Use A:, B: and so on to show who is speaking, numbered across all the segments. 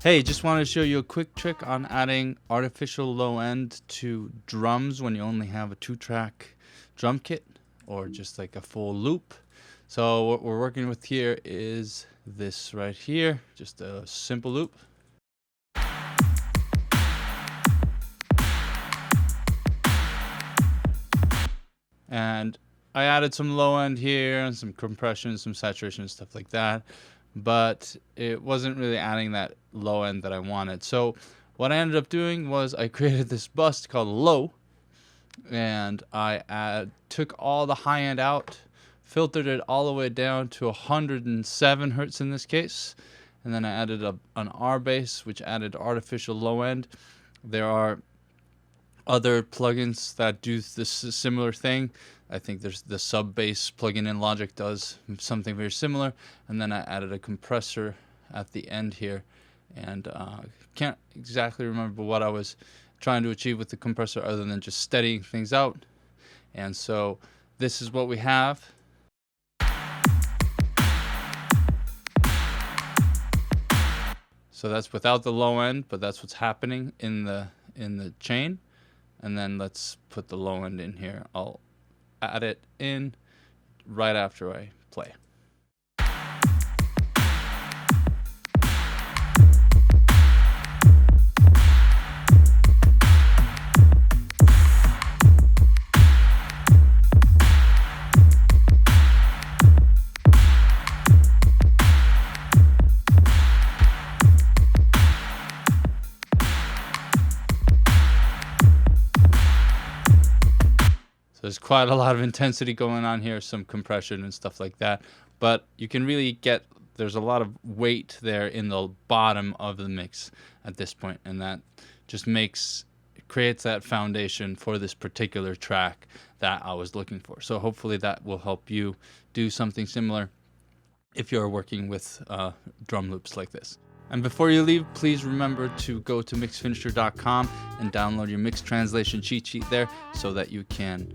A: Hey, just wanted to show you a quick trick on adding artificial low end to drums when you only have a 2-track drum kit or just like a full loop. So what we're working with here is this right here, just a simple loop. And I added some low end here and some compression, some saturation and stuff like that, but it wasn't really adding that low end that I wanted. So what I ended up doing was I created this bus called low, and I took all the high end out, filtered it all the way down to 107 hertz in this case, and then I added an RBass, which added artificial low end. There are other plugins that do this similar thing. I think there's the sub bass plugin in Logic does something very similar, and then I added a compressor at the end here, and can't exactly remember what I was trying to achieve with the compressor other than just steadying things out. And so this is what we have. So that's without the low end, but that's what's happening in the chain. And then let's put the low end in here. I'll add it in right after I play. So there's quite a lot of intensity going on here, some compression and stuff like that. But you can really get, there's a lot of weight there in the bottom of the mix at this point, and that just creates that foundation for this particular track that I was looking for. So hopefully that will help you do something similar if you're working with drum loops like this. And before you leave, please remember to go to mixfinisher.com and download your mix translation cheat sheet there so that you can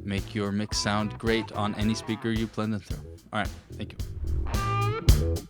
A: make your mix sound great on any speaker you blend them through. All right, thank you.